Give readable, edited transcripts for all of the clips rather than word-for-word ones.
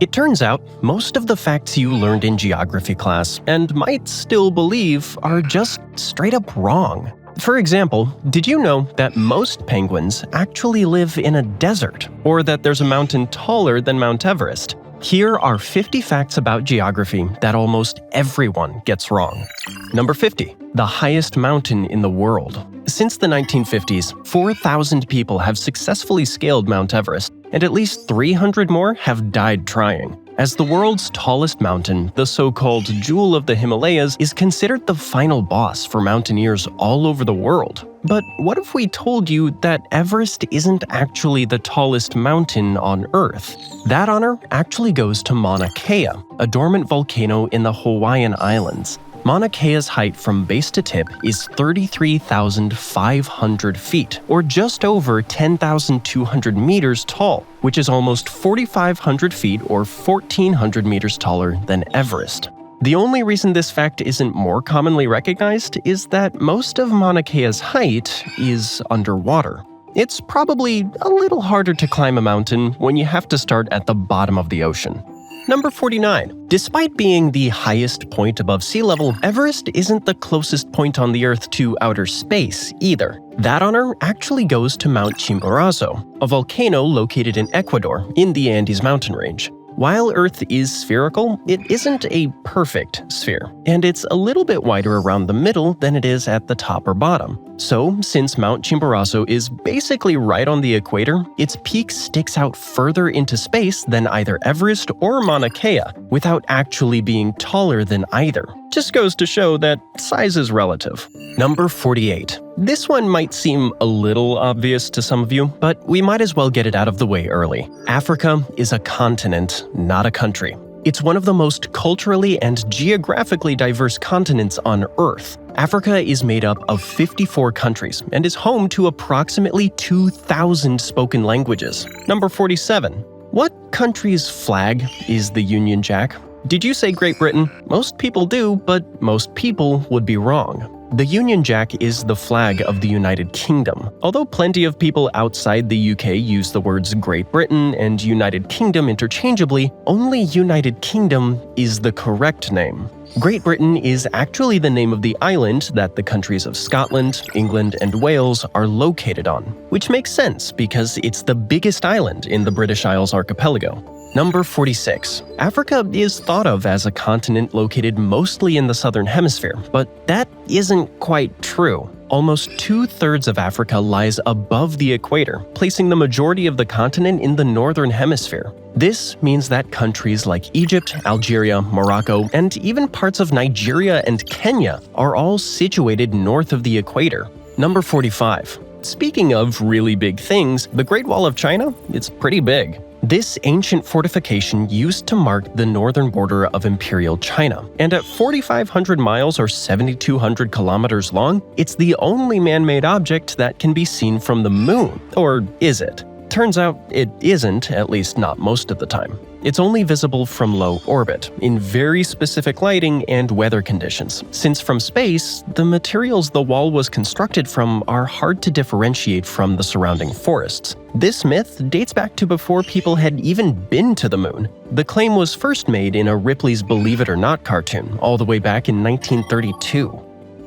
It turns out most of the facts you learned in geography class and might still believe are just straight up wrong. For example, did you know that most penguins actually live in a desert, or that there's a mountain taller than Mount Everest? Here are 50 facts about geography that almost everyone gets wrong. Number 50. The highest mountain in the world. Since the 1950s, 4,000 people have successfully scaled Mount Everest, and at least 300 more have died trying. As the world's tallest mountain, the so-called Jewel of the Himalayas is considered the final boss for mountaineers all over the world. But what if we told you that Everest isn't actually the tallest mountain on Earth? That honor actually goes to Mauna Kea, a dormant volcano in the Hawaiian Islands. Mauna Kea's height from base to tip is 33,500 feet, or just over 10,200 meters tall, which is almost 4,500 feet or 1,400 meters taller than Everest. The only reason this fact isn't more commonly recognized is that most of Mauna Kea's height is underwater. It's probably a little harder to climb a mountain when you have to start at the bottom of the ocean. Number 49. Despite being the highest point above sea level, Everest isn't the closest point on the Earth to outer space either. That honor actually goes to Mount Chimborazo, a volcano located in Ecuador in the Andes mountain range. While Earth is spherical, it isn't a perfect sphere, and it's a little bit wider around the middle than it is at the top or bottom. So, since Mount Chimborazo is basically right on the equator, its peak sticks out further into space than either Everest or Mauna Kea, without actually being taller than either. Just goes to show that size is relative. Number 48. This one might seem a little obvious to some of you, but we might as well get it out of the way early. Africa is a continent, not a country. It's one of the most culturally and geographically diverse continents on Earth. Africa is made up of 54 countries and is home to approximately 2,000 spoken languages. Number 47. What country's flag is the Union Jack? Did you say Great Britain? Most people do, but most people would be wrong. The Union Jack is the flag of the United Kingdom. Although plenty of people outside the UK use the words Great Britain and United Kingdom interchangeably, only United Kingdom is the correct name. Great Britain is actually the name of the island that the countries of Scotland, England, and Wales are located on, which makes sense because it's the biggest island in the British Isles archipelago. Number 46. Africa is thought of as a continent located mostly in the southern hemisphere, but that isn't quite true. Almost 2/3 of Africa lies above the equator, placing the majority of the continent in the northern hemisphere. This means that countries like Egypt, Algeria, Morocco, and even parts of Nigeria and Kenya are all situated north of the equator. Number 45. Speaking of really big things, the Great Wall of China, it's pretty big. This ancient fortification used to mark the northern border of Imperial China, and at 4,500 miles or 7,200 kilometers long, it's the only man-made object that can be seen from the moon. Or is it? Turns out it isn't, at least not most of the time. It's only visible from low orbit, in very specific lighting and weather conditions, since from space, the materials the wall was constructed from are hard to differentiate from the surrounding forests. This myth dates back to before people had even been to the moon. The claim was first made in a Ripley's Believe It or Not cartoon, all the way back in 1932.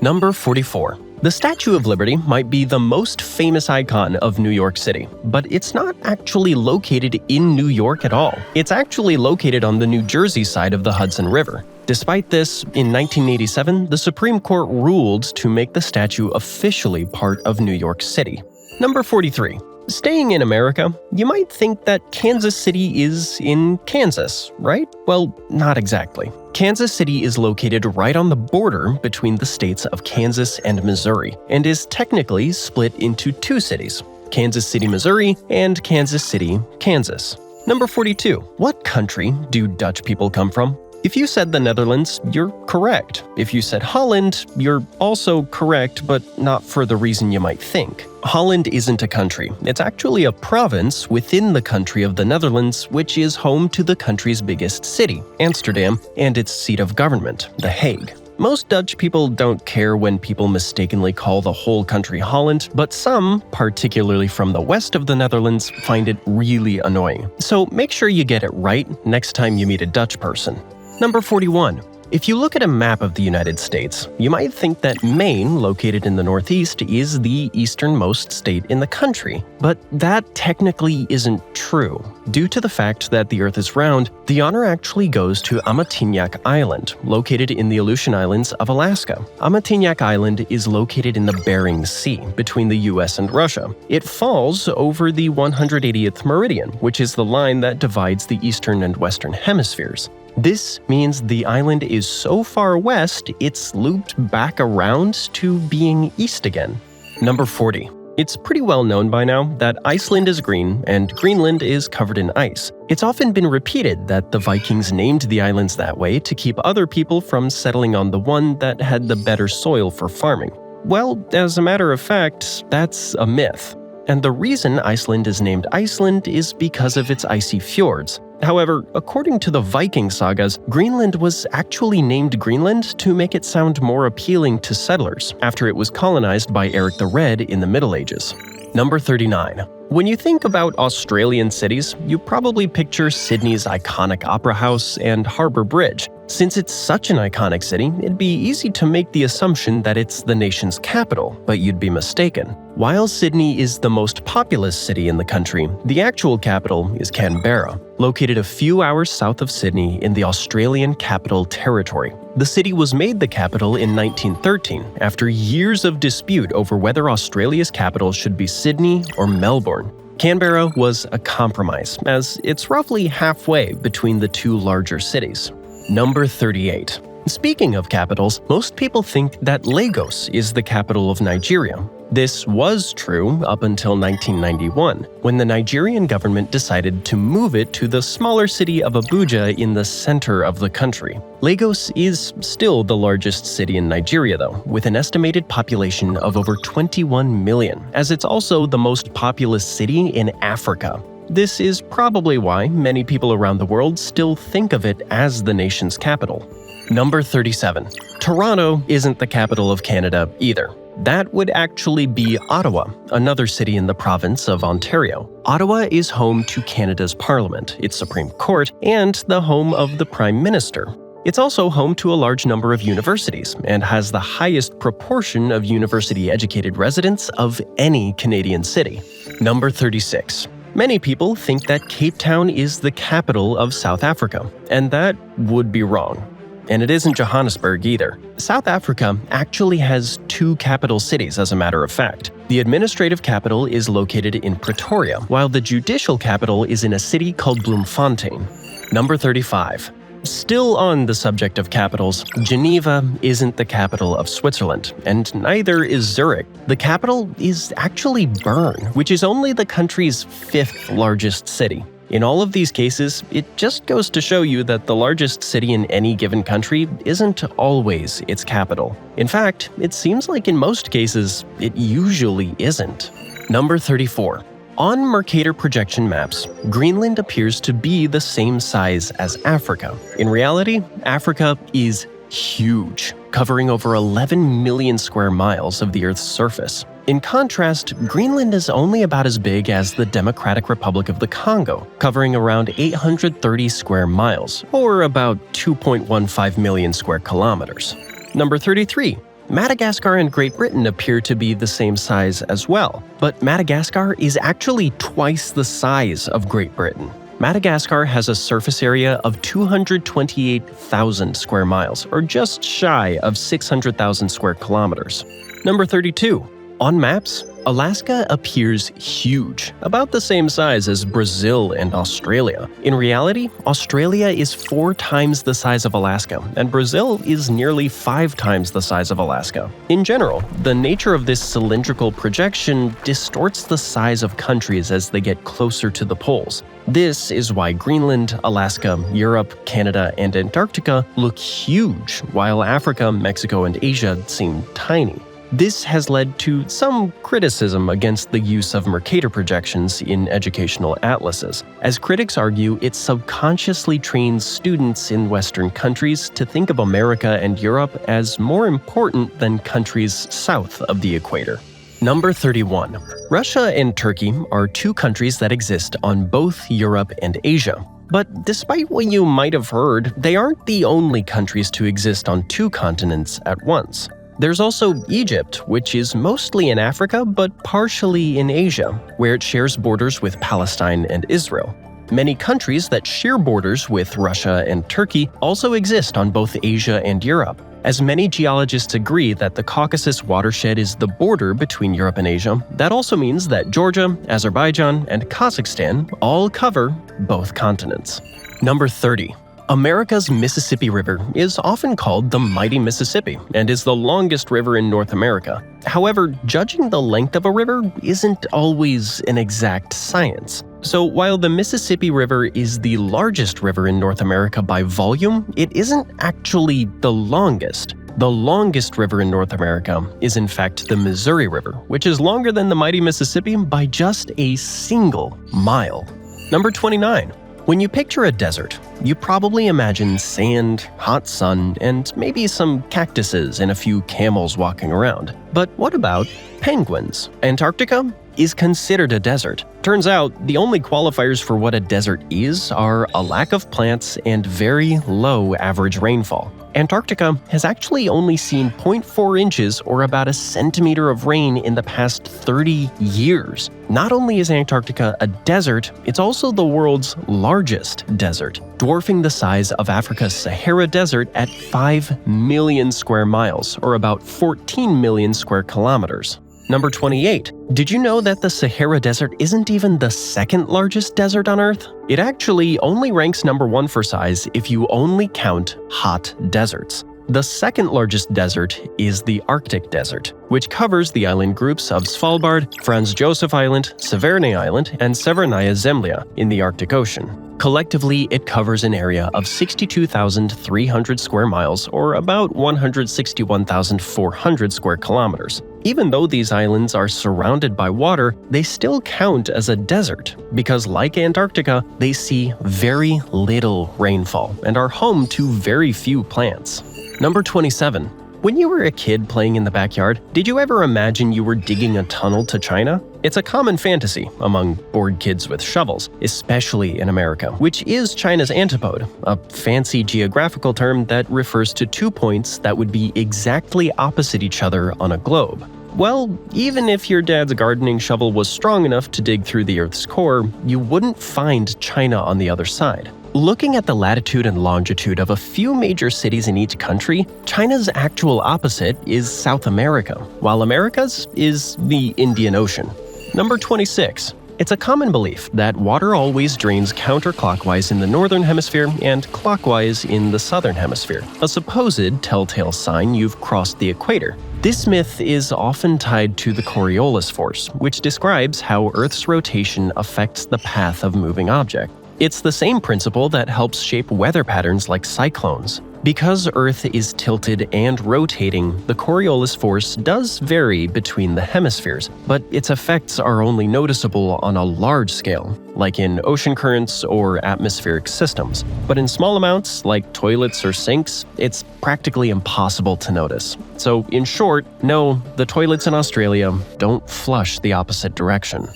Number 44. The Statue of Liberty might be the most famous icon of New York City, but it's not actually located in New York at all. It's actually located on the New Jersey side of the Hudson River. Despite this, in 1987, the Supreme Court ruled to make the statue officially part of New York City. Number 43. Staying in America, you might think that Kansas City is in Kansas, right? Well, not exactly. Kansas City is located right on the border between the states of Kansas and Missouri, and is technically split into two cities, Kansas City, Missouri, and Kansas City, Kansas. Number 42. What country do Dutch people come from? If you said the Netherlands, you're correct. If you said Holland, you're also correct, but not for the reason you might think. Holland isn't a country. It's actually a province within the country of the Netherlands, which is home to the country's biggest city, Amsterdam, and its seat of government, The Hague. Most Dutch people don't care when people mistakenly call the whole country Holland, but some, particularly from the west of the Netherlands, find it really annoying. So make sure you get it right next time you meet a Dutch person. Number 41. If you look at a map of the United States, you might think that Maine, located in the Northeast, is the easternmost state in the country. But that technically isn't true. Due to the fact that the Earth is round, the honor actually goes to Amatignac Island, located in the Aleutian Islands of Alaska. Amatignac Island is located in the Bering Sea, between the US and Russia. It falls over the 180th meridian, which is the line that divides the eastern and western hemispheres. This means the island is so far west, it's looped back around to being east again. Number 40. It's pretty well known by now that Iceland is green and Greenland is covered in ice. It's often been repeated that the Vikings named the islands that way to keep other people from settling on the one that had the better soil for farming. Well, as a matter of fact, that's a myth. And the reason Iceland is named Iceland is because of its icy fjords. However, according to the Viking sagas, Greenland was actually named Greenland to make it sound more appealing to settlers after it was colonized by Eric the Red in the Middle Ages. Number 39. When you think about Australian cities, you probably picture Sydney's iconic Opera House and Harbour Bridge. Since it's such an iconic city, it'd be easy to make the assumption that it's the nation's capital, but you'd be mistaken. While Sydney is the most populous city in the country, the actual capital is Canberra, located a few hours south of Sydney in the Australian Capital Territory. The city was made the capital in 1913 after years of dispute over whether Australia's capital should be Sydney or Melbourne. Canberra was a compromise, as it's roughly halfway between the two larger cities. Number 38. Speaking of capitals, most people think that Lagos is the capital of Nigeria. This was true up until 1991, when the Nigerian government decided to move it to the smaller city of Abuja in the center of the country. Lagos is still the largest city in Nigeria, though, with an estimated population of over 21 million, as it's also the most populous city in Africa. This is probably why many people around the world still think of it as the nation's capital. Number 37. Toronto isn't the capital of Canada either. That would actually be Ottawa, another city in the province of Ontario. Ottawa is home to Canada's Parliament, its Supreme Court, and the home of the Prime Minister. It's also home to a large number of universities and has the highest proportion of university-educated residents of any Canadian city. Number 36. Many people think that Cape Town is the capital of South Africa, and that would be wrong. And it isn't Johannesburg either. South Africa actually has two capital cities, as a matter of fact. The administrative capital is located in Pretoria, while the judicial capital is in a city called Bloemfontein. Number 35. Still on the subject of capitals, Geneva isn't the capital of Switzerland, and neither is Zurich. The capital is actually Bern, which is only the country's fifth largest city. In all of these cases, it just goes to show you that the largest city in any given country isn't always its capital. In fact, it seems like in most cases, it usually isn't. Number 34. On Mercator projection maps, Greenland appears to be the same size as Africa. In reality, Africa is huge, covering over 11 million square miles of the Earth's surface. In contrast, Greenland is only about as big as the Democratic Republic of the Congo, covering around 830 square miles, or about 2.15 million square kilometers. Number 33. Madagascar and Great Britain appear to be the same size as well, but Madagascar is actually twice the size of Great Britain. Madagascar has a surface area of 228,000 square miles, or just shy of 600,000 square kilometers. Number 32. On maps, Alaska appears huge, about the same size as Brazil and Australia. In reality, Australia is 4 times the size of Alaska, and Brazil is nearly 5 times the size of Alaska. In general, the nature of this cylindrical projection distorts the size of countries as they get closer to the poles. This is why Greenland, Alaska, Europe, Canada, and Antarctica look huge, while Africa, Mexico, and Asia seem tiny. This has led to some criticism against the use of Mercator projections in educational atlases, as critics argue it subconsciously trains students in Western countries to think of America and Europe as more important than countries south of the equator. Number 31. Russia and Turkey are two countries that exist on both Europe and Asia. But despite what you might have heard, they aren't the only countries to exist on two continents at once. There's also Egypt, which is mostly in Africa but partially in Asia, where it shares borders with Palestine and Israel. Many countries that share borders with Russia and Turkey also exist on both Asia and Europe, as many geologists agree that the Caucasus watershed is the border between Europe and Asia. That also means that Georgia, Azerbaijan, and Kazakhstan all cover both continents. Number 30. America's Mississippi River is often called the Mighty Mississippi and is the longest river in North America. However, judging the length of a river isn't always an exact science. So while the Mississippi River is the largest river in North America by volume, it isn't actually the longest. The longest river in North America is in fact the Missouri River, which is longer than the Mighty Mississippi by just a single mile. Number 29. When you picture a desert, you probably imagine sand, hot sun, and maybe some cactuses and a few camels walking around. But what about penguins? Antarctica is considered a desert. Turns out, the only qualifiers for what a desert is are a lack of plants and very low average rainfall. Antarctica has actually only seen 0.4 inches or about a centimeter of rain in the past 30 years. Not only is Antarctica a desert, it's also the world's largest desert, dwarfing the size of Africa's Sahara Desert at 5 million square miles, or about 14 million square kilometers. Number 28. Did you know that the Sahara Desert isn't even the second largest desert on Earth? It actually only ranks number 1 for size if you only count hot deserts. The second largest desert is the Arctic Desert, which covers the island groups of Svalbard, Franz Josef Island, Severnaya Island, and Severnaya Zemlya in the Arctic Ocean. Collectively, it covers an area of 62,300 square miles, or about 161,400 square kilometers. Even though these islands are surrounded by water, they still count as a desert, because like Antarctica, they see very little rainfall and are home to very few plants. Number 27. When you were a kid playing in the backyard, did you ever imagine you were digging a tunnel to China? It's a common fantasy among bored kids with shovels, especially in America, which is China's antipode, a fancy geographical term that refers to 2 points that would be exactly opposite each other on a globe. Well, even if your dad's gardening shovel was strong enough to dig through the Earth's core, you wouldn't find China on the other side. Looking at the latitude and longitude of a few major cities in each country, China's actual opposite is South America, while America's is the Indian Ocean. Number 26. It's a common belief that water always drains counterclockwise in the northern hemisphere and clockwise in the southern hemisphere, a supposed telltale sign you've crossed the equator. This myth is often tied to the Coriolis force, which describes how Earth's rotation affects the path of moving objects. It's the same principle that helps shape weather patterns like cyclones. Because Earth is tilted and rotating, the Coriolis force does vary between the hemispheres, but its effects are only noticeable on a large scale, like in ocean currents or atmospheric systems. But in small amounts, like toilets or sinks, it's practically impossible to notice. So in short, no, the toilets in Australia don't flush the opposite direction.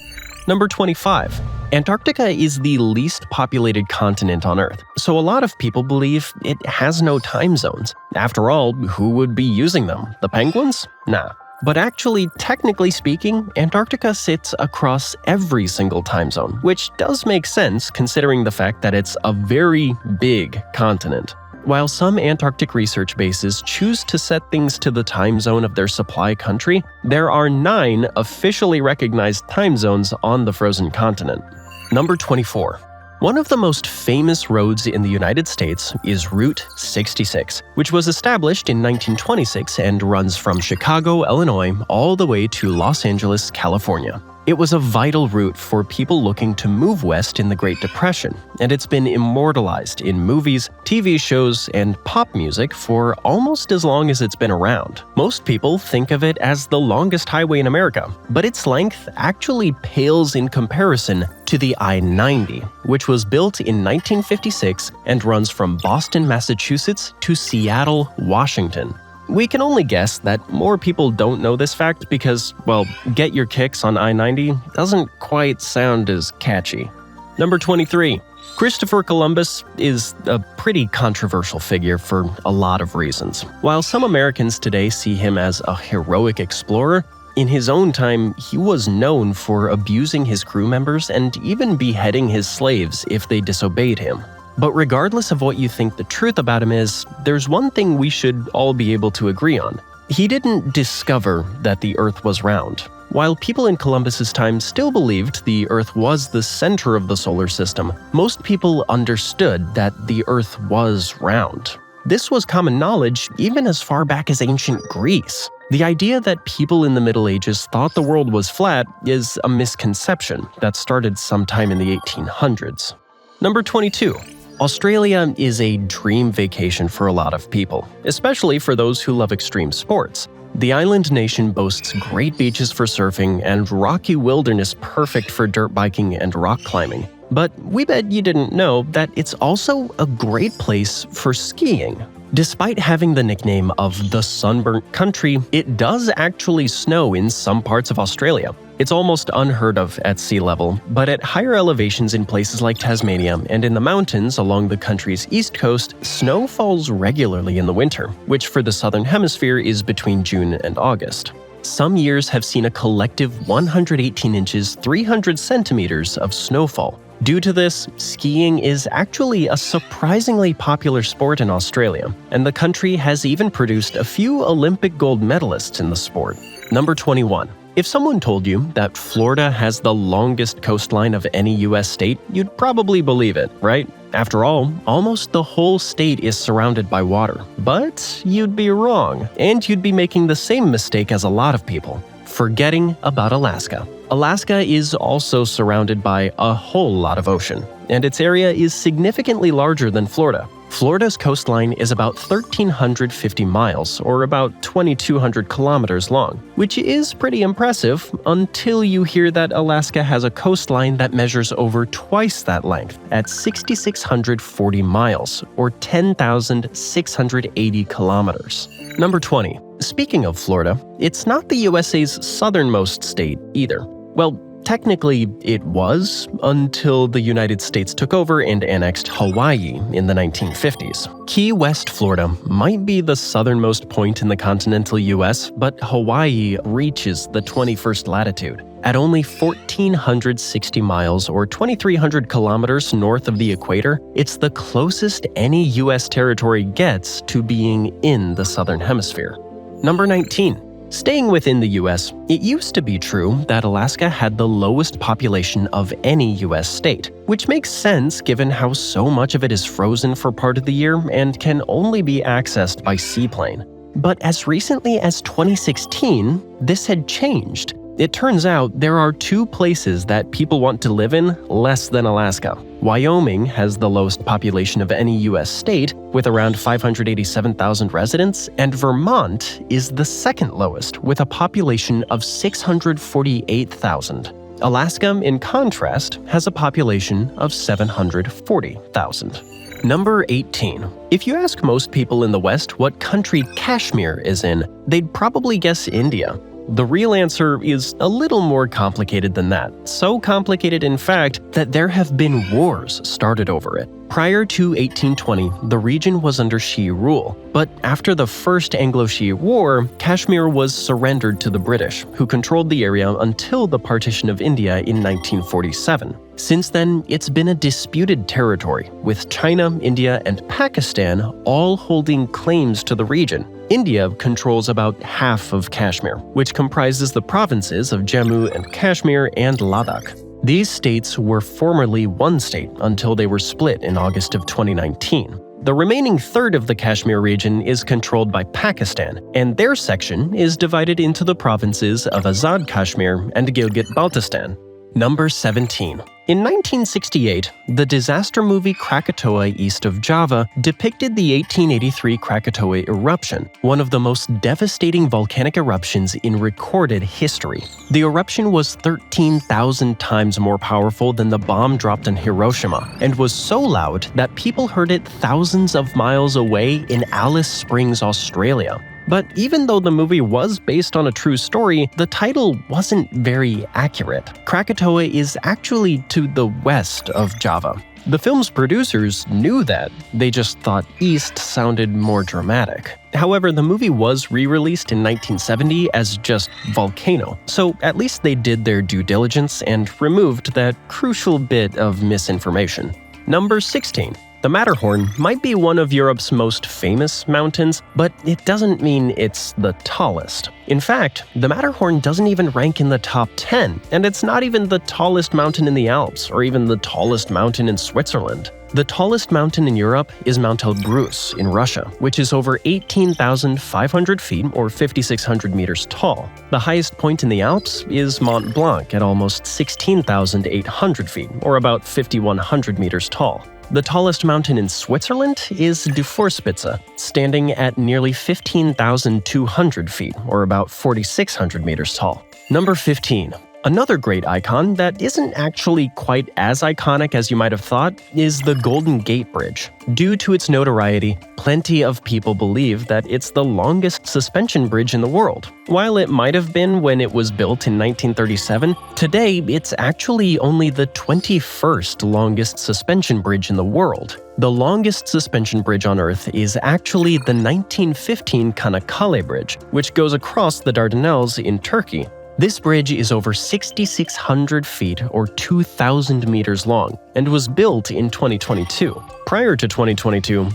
Number 25. Antarctica is the least populated continent on Earth, so a lot of people believe it has no time zones. After all, who would be using them? The penguins? Nah. But actually, technically speaking, Antarctica sits across every single time zone, which does make sense considering the fact that it's a very big continent. While some Antarctic research bases choose to set things to the time zone of their supply country, there are 9 officially recognized time zones on the frozen continent. Number 24. One of the most famous roads in the United States is Route 66, which was established in 1926 and runs from Chicago, Illinois, all the way to Los Angeles, California. It was a vital route for people looking to move west in the Great Depression, and it's been immortalized in movies, TV shows, and pop music for almost as long as it's been around. Most people think of it as the longest highway in America, but its length actually pales in comparison to the I-90, which was built in 1956 and runs from Boston, Massachusetts to Seattle, Washington. We can only guess that more people don't know this fact because, well, get your kicks on I-90 doesn't quite sound as catchy. Number 23. Christopher Columbus is a pretty controversial figure for a lot of reasons. While some Americans today see him as a heroic explorer, in his own time, he was known for abusing his crew members and even beheading his slaves if they disobeyed him. But regardless of what you think the truth about him is, there's one thing we should all be able to agree on. He didn't discover that the Earth was round. While people in Columbus's time still believed the Earth was the center of the solar system, most people understood that the Earth was round. This was common knowledge even as far back as ancient Greece. The idea that people in the Middle Ages thought the world was flat is a misconception that started sometime in the 1800s. Number 22. Australia is a dream vacation for a lot of people, especially for those who love extreme sports. The island nation boasts great beaches for surfing and rocky wilderness perfect for dirt biking and rock climbing. But we bet you didn't know that it's also a great place for skiing. Despite having the nickname of the sunburnt country, it does actually snow in some parts of Australia. It's almost unheard of at sea level, but at higher elevations in places like Tasmania and in the mountains along the country's east coast, snow falls regularly in the winter, which for the southern hemisphere is between June and August. Some years have seen a collective 118 inches 300 centimeters of snowfall. Due to this, skiing is actually a surprisingly popular sport in Australia, and the country has even produced a few Olympic gold medalists in the sport. Number 21. If someone told you that Florida has the longest coastline of any US state, you'd probably believe it, right? After all, almost the whole state is surrounded by water. But you'd be wrong, and you'd be making the same mistake as a lot of people, forgetting about Alaska. Alaska is also surrounded by a whole lot of ocean, and its area is significantly larger than Florida. Florida's coastline is about 1,350 miles, or about 2,200 kilometers long, which is pretty impressive until you hear that Alaska has a coastline that measures over twice that length at 6,640 miles, or 10,680 kilometers. Number 20. Speaking of Florida, it's not the USA's southernmost state either. Well, technically, it was until the United States took over and annexed Hawaii in the 1950s. Key West, Florida might be the southernmost point in the continental US, but Hawaii reaches the 21st latitude. At only 1,460 miles or 2,300 kilometers north of the equator, it's the closest any US territory gets to being in the southern hemisphere. Number 19. Staying within the US, it used to be true that Alaska had the lowest population of any US state, which makes sense given how so much of it is frozen for part of the year and can only be accessed by seaplane. But as recently as 2016, this had changed. It turns out there are two places that people want to live in less than Alaska. Wyoming has the lowest population of any US state, with around 587,000 residents, and Vermont is the second lowest, with a population of 648,000. Alaska, in contrast, has a population of 740,000. Number 18. If you ask most people in the West what country Kashmir is in, they'd probably guess India. The real answer is a little more complicated than that. So complicated, in fact, that there have been wars started over it. Prior to 1820, the region was under Shi rule, but after the First Anglo-Shi War, Kashmir was surrendered to the British, who controlled the area until the partition of India in 1947. Since then, it's been a disputed territory, with China, India, and Pakistan all holding claims to the region. India controls about half of Kashmir, which comprises the provinces of Jammu and Kashmir and Ladakh. These states were formerly one state until they were split in August of 2019. The remaining third of the Kashmir region is controlled by Pakistan, and their section is divided into the provinces of Azad Kashmir and Gilgit-Baltistan. Number 17. In 1968, the disaster movie Krakatoa East of Java depicted the 1883 Krakatoa eruption, one of the most devastating volcanic eruptions in recorded history. The eruption was 13,000 times more powerful than the bomb dropped in Hiroshima, and was so loud that people heard it thousands of miles away in Alice Springs, Australia. But even though the movie was based on a true story, the title wasn't very accurate. Krakatoa is actually to the west of Java. The film's producers knew that, they just thought east sounded more dramatic. However, the movie was re-released in 1970 as just Volcano, so at least they did their due diligence and removed that crucial bit of misinformation. Number 16. The Matterhorn might be one of Europe's most famous mountains, but it doesn't mean it's the tallest. In fact, the Matterhorn doesn't even rank in the top 10, and it's not even the tallest mountain in the Alps, or even the tallest mountain in Switzerland. The tallest mountain in Europe is Mount Elbrus in Russia, which is over 18,500 feet or 5,600 meters tall. The highest point in the Alps is Mont Blanc at almost 16,800 feet, or about 5,100 meters tall. The tallest mountain in Switzerland is Dufourspitze, standing at nearly 15,200 feet, or about 4,600 meters tall. Number 15. Another great icon that isn't actually quite as iconic as you might have thought is the Golden Gate Bridge. Due to its notoriety, plenty of people believe that it's the longest suspension bridge in the world. While it might have been when it was built in 1937, today it's actually only the 21st longest suspension bridge in the world. The longest suspension bridge on Earth is actually the 1915 Çanakkale Bridge, which goes across the Dardanelles in Turkey. This bridge is over 6,600 feet or 2,000 meters long and was built in 2022. Prior to 2022, the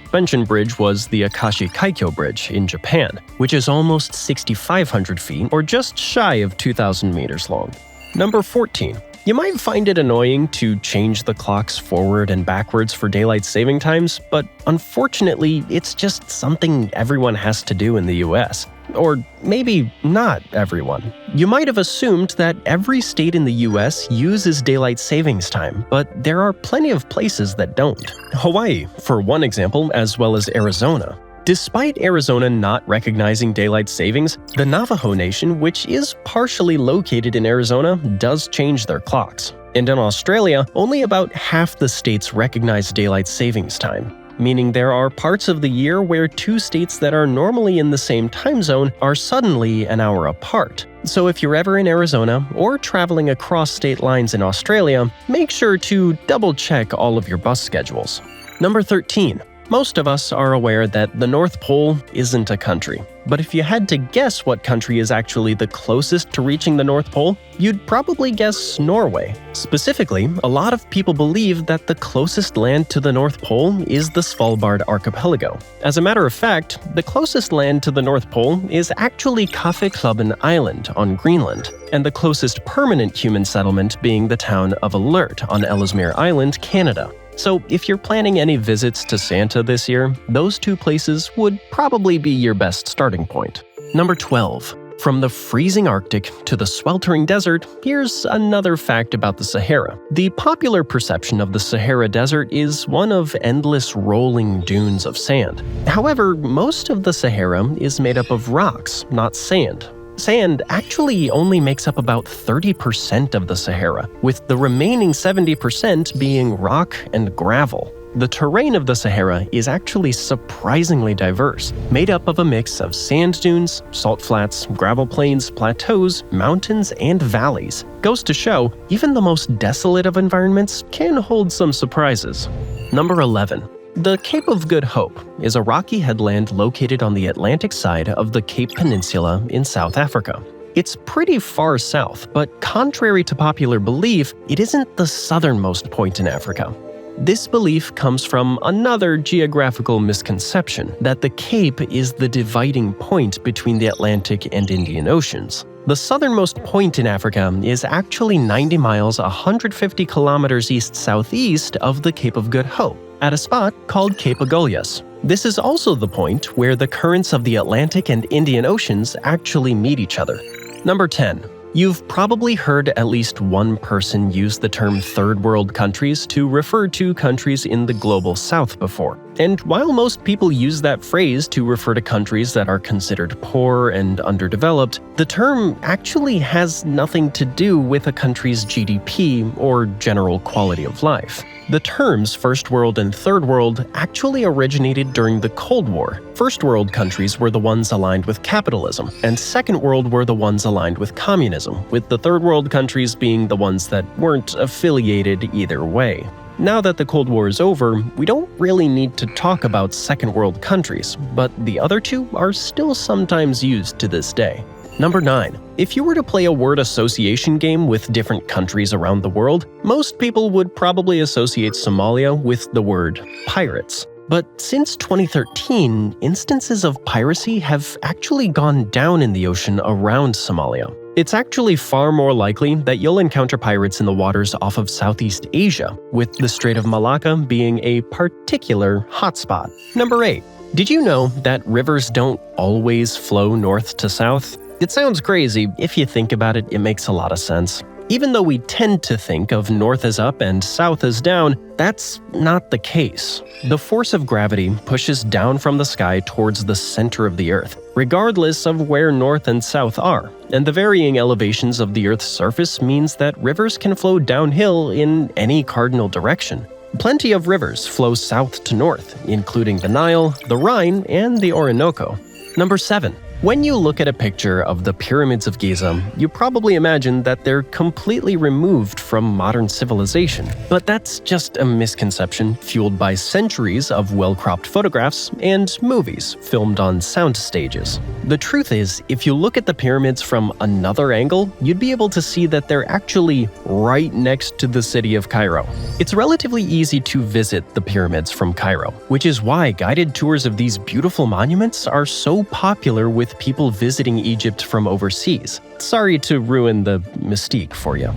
suspension bridge was the Akashi Kaikyo Bridge in Japan, which is almost 6,500 feet or just shy of 2,000 meters long. Number 14. You might find it annoying to change the clocks forward and backwards for daylight saving times, but unfortunately, it's just something everyone has to do in the US. Or maybe not everyone. You might have assumed that every state in the US uses daylight savings time, but there are plenty of places that don't. Hawaii, for one example, as well as Arizona. Despite Arizona not recognizing daylight savings, the Navajo Nation, which is partially located in Arizona, does change their clocks. And in Australia, only about half the states recognize daylight savings time, meaning there are parts of the year where two states that are normally in the same time zone are suddenly an hour apart. So if you're ever in Arizona or traveling across state lines in Australia, make sure to double-check all of your bus schedules. Number 13. Most of us are aware that the North Pole isn't a country. But if you had to guess what country is actually the closest to reaching the North Pole, you'd probably guess Norway. Specifically, a lot of people believe that the closest land to the North Pole is the Svalbard archipelago. As a matter of fact, the closest land to the North Pole is actually Kaffeklubben Island on Greenland, and the closest permanent human settlement being the town of Alert on Ellesmere Island, Canada. So if you're planning any visits to Santa this year, those two places would probably be your best starting point. Number 12. From the freezing Arctic to the sweltering desert, here's another fact about the Sahara. The popular perception of the Sahara Desert is one of endless rolling dunes of sand. However, most of the Sahara is made up of rocks, not sand. Sand actually only makes up about 30% of the Sahara, with the remaining 70% being rock and gravel. The terrain of the Sahara is actually surprisingly diverse, made up of a mix of sand dunes, salt flats, gravel plains, plateaus, mountains, and valleys. Goes to show, even the most desolate of environments can hold some surprises. Number 11. The Cape of Good Hope is a rocky headland located on the Atlantic side of the Cape Peninsula in South Africa. It's pretty far south, but contrary to popular belief, it isn't the southernmost point in Africa. This belief comes from another geographical misconception, that the Cape is the dividing point between the Atlantic and Indian Oceans. The southernmost point in Africa is actually 90 miles 150 kilometers east-southeast of the Cape of Good Hope. at a spot called Cape Agulhas. This is also the point where the currents of the Atlantic and Indian Oceans actually meet each other. Number 10. You've probably heard at least one person use the term third world countries to refer to countries in the global south before. And while most people use that phrase to refer to countries that are considered poor and underdeveloped, the term actually has nothing to do with a country's GDP or general quality of life. The terms First World and Third World actually originated during the Cold War. First World countries were the ones aligned with capitalism, and Second World were the ones aligned with communism, with the Third World countries being the ones that weren't affiliated either way. Now that the Cold War is over, we don't really need to talk about Second World countries, but the other two are still sometimes used to this day. Number 9. If you were to play a word association game with different countries around the world, most people would probably associate Somalia with the word pirates. But since 2013, instances of piracy have actually gone down in the ocean around Somalia. It's actually far more likely that you'll encounter pirates in the waters off of Southeast Asia, with the Strait of Malacca being a particular hotspot. Number 8. Did you know that rivers don't always flow north to south? It sounds crazy. If you think about it, it makes a lot of sense. Even though we tend to think of north as up and south as down, that's not the case. The force of gravity pushes down from the sky towards the center of the Earth, regardless of where north and south are, and the varying elevations of the Earth's surface means that rivers can flow downhill in any cardinal direction. Plenty of rivers flow south to north, including the Nile, the Rhine, and the Orinoco. Number 7. When you look at a picture of the pyramids of Giza, you probably imagine that they're completely removed from modern civilization. But that's just a misconception fueled by centuries of well-cropped photographs and movies filmed on sound stages. The truth is, if you look at the pyramids from another angle, you'd be able to see that they're actually right next to the city of Cairo. It's relatively easy to visit the pyramids from Cairo, which is why guided tours of these beautiful monuments are so popular with people visiting Egypt from overseas. Sorry to ruin the mystique for you.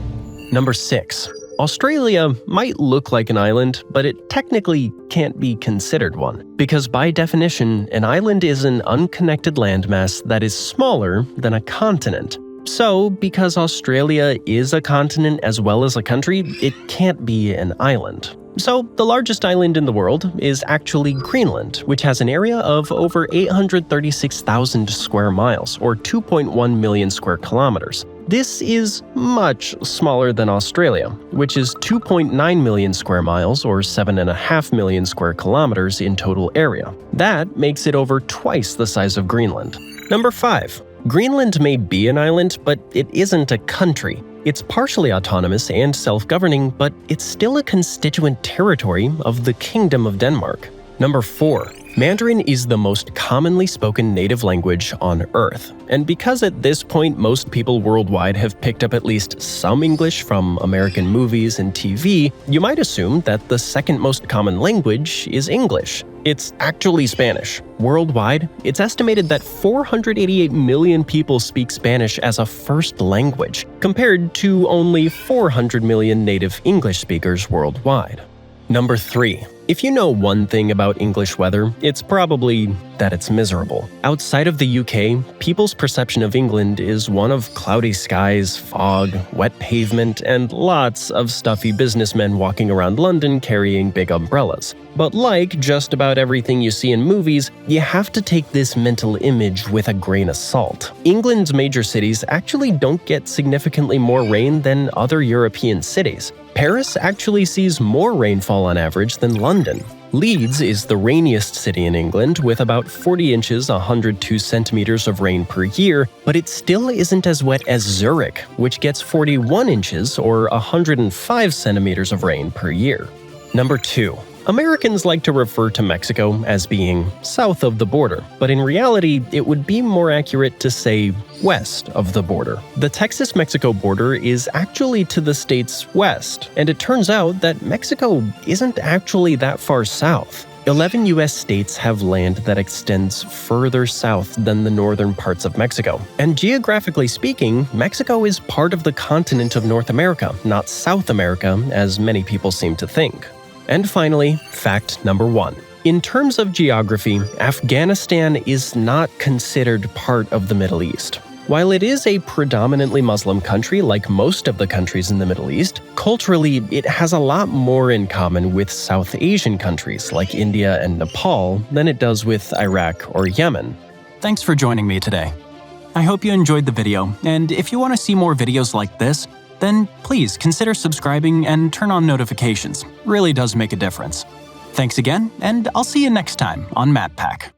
Number 6. Australia might look like an island, but it technically can't be considered one, because by definition, an island is an unconnected landmass that is smaller than a continent. So, because Australia is a continent as well as a country, it can't be an island. So, the largest island in the world is actually Greenland, which has an area of over 836,000 square miles, or 2.1 million square kilometers. This is much smaller than Australia, which is 2.9 million square miles, or 7.5 million square kilometers in total area. That makes it over twice the size of Greenland. Number 5. Greenland may be an island, but it isn't a country. It's partially autonomous and self-governing, but it's still a constituent territory of the Kingdom of Denmark. Number 4. Mandarin is the most commonly spoken native language on Earth, and because at this point most people worldwide have picked up at least some English from American movies and TV, you might assume that the second most common language is English. It's actually Spanish. Worldwide, it's estimated that 488 million people speak Spanish as a first language, compared to only 400 million native English speakers worldwide. Number 3. If you know one thing about English weather, it's probably that it's miserable. Outside of the UK, people's perception of England is one of cloudy skies, fog, wet pavement, and lots of stuffy businessmen walking around London carrying big umbrellas. But like just about everything you see in movies, you have to take this mental image with a grain of salt. England's major cities actually don't get significantly more rain than other European cities. Paris actually sees more rainfall on average than London. Leeds is the rainiest city in England with about 40 inches 102 centimeters of rain per year, but it still isn't as wet as Zurich, which gets 41 inches or 105 centimeters of rain per year. Number 2. Americans like to refer to Mexico as being south of the border, but in reality, it would be more accurate to say west of the border. The Texas-Mexico border is actually to the state's west, and it turns out that Mexico isn't actually that far south. 11 U.S. states have land that extends further south than the northern parts of Mexico. And geographically speaking, Mexico is part of the continent of North America, not South America, as many people seem to think. And finally, fact number 1. In terms of geography, Afghanistan is not considered part of the Middle East. While it is a predominantly Muslim country like most of the countries in the Middle East, culturally it has a lot more in common with South Asian countries like India and Nepal than it does with Iraq or Yemen. Thanks for joining me today. I hope you enjoyed the video, and if you want to see more videos like this, then please consider subscribing and turn on notifications. Really does make a difference. Thanks again, and I'll see you next time on MapPack.